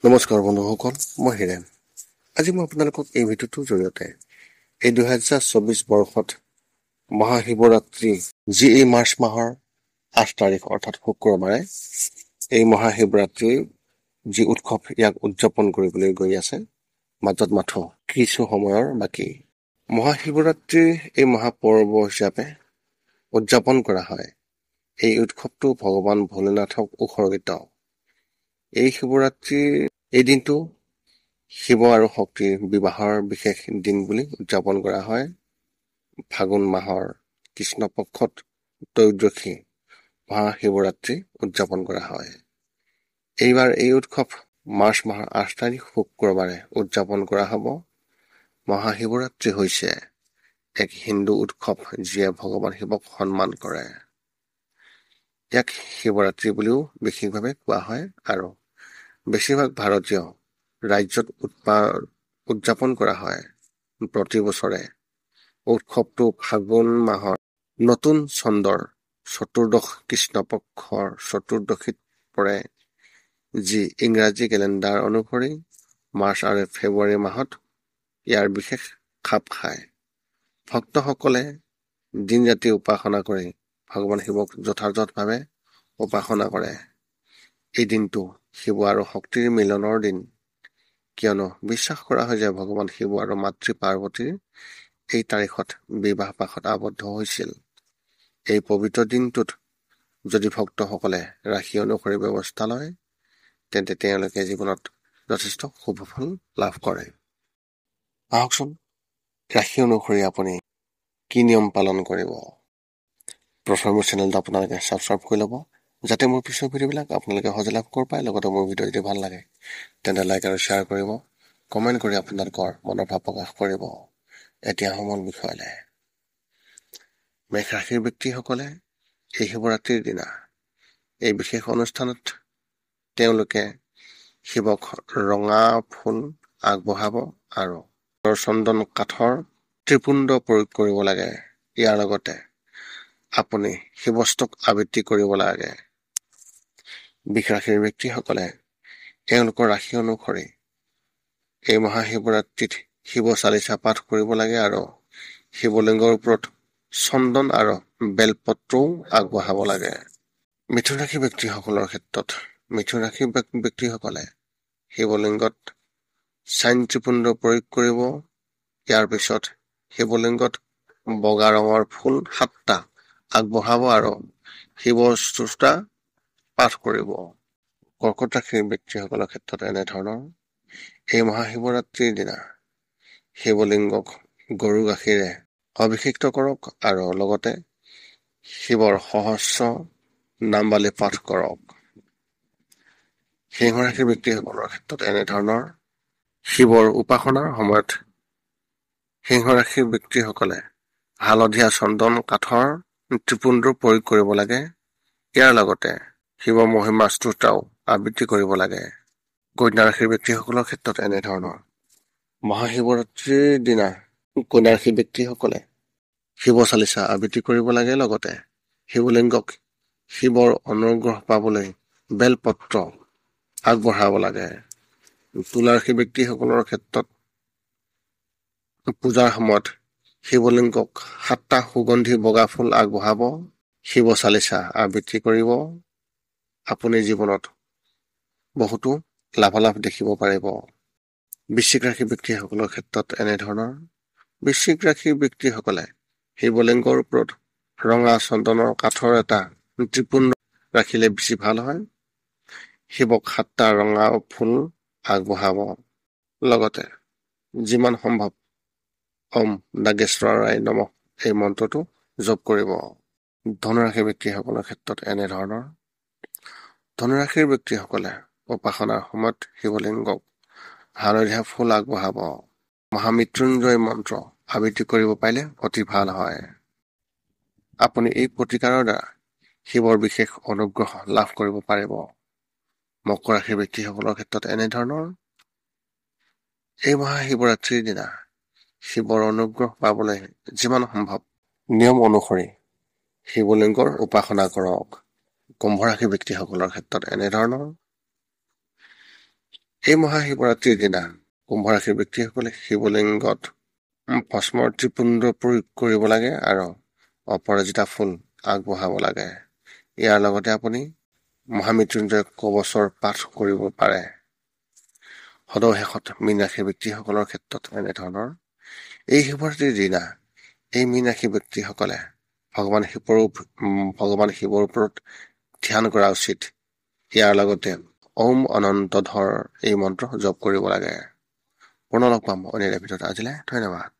নমস্কাৰ বন্ধুসকল, মই হিৰেন। আজি মই আপোনালোকক এই ভিডিঅ'টোৰ জৰিয়তে এই 2024 বৰ্ষত মহাশিৱৰাত্ৰি, যি এই মাৰ্চ মাহৰ 8 তাৰিখ অৰ্থাৎ শুক্ৰবাৰে এই মহাশিৱৰাত্ৰিৰ যি উৎসৱ, ইয়াক উদযাপন কৰিবলৈ গৈ আছে। মাজত মাথো কিছু সময়ৰ বাকী। মহাশিৱৰাত্ৰি এই মহাপৰ্ব হিচাপে উদযাপন কৰা হয়। এই উৎসৱটো ভগৱান ভোলেনাথক উৎসৰ্গিত। এই শিৱৰাত্ৰিৰ এই দিনটো শিৱ আৰু শক্তিৰ বিবাহৰ বিশেষ দিন বুলি উদযাপন কৰা হয়। ফাগুন মাহৰ কৃষ্ণপক্ষত ত্ৰয়োদশী মহাশিৱৰাত্ৰি উদযাপন কৰা হয়। এইবাৰ এই উৎসৱ মাৰ্চ মাহৰ 8 তাৰিখ শুক্ৰবাৰে উদযাপন কৰা হ'ব। মহাশিৱৰাত্ৰি হৈছে এক হিন্দু উৎসৱ, যিয়ে ভগৱান শিৱক সন্মান কৰে। ইয়াক শিৱৰাত্ৰি বুলিও বিশেষভাৱে কোৱা হয় আৰু বেছিভাগ ভাৰতীয় ৰাজ্যত উদযাপন কৰা হয়। প্ৰতি বছৰে উৎসৱটো ফাগুন মাহৰ নতুন চন্দ্ৰৰ চতুৰ্দশ কৃষ্ণপক্ষৰ চতুৰ্দশীত পৰে, যি ইংৰাজী কেলেণ্ডাৰ অনুসৰি মাৰ্চ আৰু ফেব্ৰুৱাৰী মাহত ইয়াৰ বিশেষ খাপ খায়। ভক্তসকলে দিন ৰাতি উপাসনা কৰি ভগৱান শিৱক যথাযথভাৱে উপাসনা কৰে। এই দিনটো শিৱ আৰু শক্তিৰ মিলনৰ দিন, কিয়নো বিশ্বাস কৰা হয় যে ভগৱান শিৱ আৰু মাতৃ পাৰ্বতীৰ এই তাৰিখত বিবাহ পাশত আবদ্ধ হৈছিল। এই পবিত্ৰ দিনটোত যদি ভক্তসকলে ৰাশি অনুসৰি ব্যৱস্থা লয়, তেন্তে তেওঁলোকে জীৱনত যথেষ্ট শুভ ফল লাভ কৰে। আহকচোন, ৰাশি অনুসৰি আপুনি কি নিয়ম পালন কৰিব। প্ৰথমে মোৰ চেনেলটো আপোনালোকে ছাবস্ক্ৰাইব কৰি ল'ব, যাতে মোৰ পিছৰ ভিডিঅ'বিলাক আপোনালোকে সহজে লাভ কৰিব পাৰে। লগতে মোৰ ভিডিঅ' যদি ভাল লাগে তেন্তে লাইক আৰু শ্বেয়াৰ কৰিব, কমেণ্ট কৰি আপোনালোকৰ মনৰ ভাৱ প্ৰকাশ কৰিব। এতিয়া মূল বিষয়লৈ। মেষ ৰাশিৰ ব্যক্তিসকলে এই শিৱৰাত্ৰিৰ দিনা এই বিশেষ অনুষ্ঠানত তেওঁলোকে শিৱক ৰঙা ফুল আগবঢ়াব আৰু চন্দন কাঠৰ ত্ৰিপুণ্ড প্ৰয়োগ কৰিব লাগে। ইয়াৰ লগতে আপুনি শিৱষ্টক আবৃত্তি কৰিব লাগে। বৃষ ৰাশিৰ ব্যক্তিসকলে তেওঁলোকৰ ৰাশি অনুসৰি এই মহাশিৱৰাত্ৰিত শিৱ চালিচা পাঠ কৰিব লাগে আৰু শিৱলিংগৰ ওপৰত চন্দন আৰু বেলপত্ৰও আগবঢ়াব লাগে। মিথুন ৰাশি ব্যক্তিসকলৰ ক্ষেত্ৰত মিথুন ৰাশি ব্যক্তিসকলে শিৱলিংগত চাইন ত্ৰিপুণ্ড প্ৰয়োগ কৰিব। ইয়াৰ পিছত শিৱলিংগত বগা ৰঙৰ ফুল 7টা আগবঢ়াব আৰু শিৱ স্তোত্ৰ পাঠ কৰিব। কৰ্কট ৰাশিৰ ব্যক্তিসকলৰ ক্ষেত্ৰত এনেধৰণৰ। এই মহাশিৱৰাত্ৰিৰ দিনা শিৱলিংগক গৰু গাখীৰে অভিষিক্ত কৰক আৰু লগতে শিৱৰ সহস্ৰ নামবালি পাঠ কৰক। সিংহ ৰাশিৰ ব্যক্তিসকলৰ ক্ষেত্ৰত এনেধৰণৰ। শিৱৰ উপাসনাৰ সময়ত সিংহ ৰাশিৰ ব্যক্তিসকলে হালধীয়া চন্দন কাঠৰ ত্ৰিপুণ্ড প্ৰয়োগ কৰিব লাগে। ইয়াৰ লগতে শিৱ মহিমা স্তোত্ৰও আবৃত্তি কৰিব লাগে। কন্যা ৰাশিৰ ব্যক্তিসকলৰ ক্ষেত্ৰত এনেধৰণৰ। মহাশিৱৰাত্ৰিৰ দিনা কন্যা ৰাশিৰ ব্যক্তিসকলে শিৱ চালিচা আবৃত্তি কৰিব লাগে। লগতে শিৱলিংগক শিৱৰ অনুগ্ৰহ পাবলৈ বেলপত্ৰ আগবঢ়াব লাগে। তুলা ৰাশিৰ ব্যক্তিসকলৰ ক্ষেত্ৰত পূজাৰ সময়ত শিৱলিংগক 7টা সুগন্ধি বগা ফুল আগবঢ়াব, শিৱ চালিচা আবৃত্তি কৰিব। আপুনি জীৱনত বহুতো লাভালাভ দেখিব পাৰিব। বৃশ্চিক ৰাশিৰ ব্যক্তিসকলৰ ক্ষেত্ৰত এনেধৰণৰ। বৃশ্চিক ৰাশিৰ ব্যক্তিসকলে শিৱলিংগৰ ওপৰত ৰঙা চন্দনৰ কাঠৰ এটা ত্ৰিপুণ্ড ৰাখিলে বেছি ভাল হয়। শিৱক 7টা ৰঙা ফুল আগবঢ়াব। লগতে যিমান সম্ভৱ ওম নাগেশ্বৰায় নমঃ এই মন্ত্ৰটো জপ কৰিব। ধনুৰাশিৰ ব্যক্তিসকলৰ ক্ষেত্ৰত এনেধৰণৰ। ধনুৰাশিৰ ব্যক্তিসকলে উপাসনাৰ সময়ত শিৱলিংগক হালধীয়া ফুল আগবঢ়াব। মহামৃত্যুঞ্জয় মন্ত্ৰ আবৃত্তি কৰিব পাৰিলে অতি ভাল হয়। আপুনি এই প্ৰতিকাৰৰ দ্বাৰা শিৱৰ বিশেষ অনুগ্ৰহ লাভ কৰিব পাৰিব। মকৰ ৰাশিৰ ব্যক্তিসকলৰ ক্ষেত্ৰত এনেধৰণৰ। এই মহাশিৱৰাত্ৰিৰ দিনা শিৱৰ অনুগ্ৰহ পাবলৈ যিমান সম্ভৱ নিয়ম অনুসৰি শিৱলিংগৰ উপাসনা কৰক। কুম্ভ ৰাশিৰ ব্যক্তিসকলৰ ক্ষেত্ৰত এনেধৰণৰ। এই মহাশিৱৰাত্ৰিৰ দিনা কুম্ভ ৰাশিৰ ব্যক্তিসকলে শিৱলিংগত ভস্মৰ ত্ৰিপুণ্ড প্ৰয়োগ কৰিব লাগে আৰু অপৰাজিতা ফুল আগবঢ়াব লাগে। ইয়াৰ লগতে আপুনি মহামৃত্যুঞ্জয় কৱচৰ পাঠ কৰিব পাৰে। সদৌ-শেষত মীন ৰাশিৰ ব্যক্তিসকলৰ ক্ষেত্ৰত এনেধৰণৰ এই শিৱৰাত্ৰিৰ দিনা এই মীন ৰাশিৰ ব্যক্তিসকলে ভগৱান শিৱৰ ওপৰত ধ্যান কৰা উচিত। ইয়াৰ লগতে ওম অনন্ত ধৰ এই মন্ত্ৰ জপ কৰিব লাগে। পুনৰ লগ পাম অন্য এটা ভিডিঅ'ত। আজিলৈ ধন্যবাদ।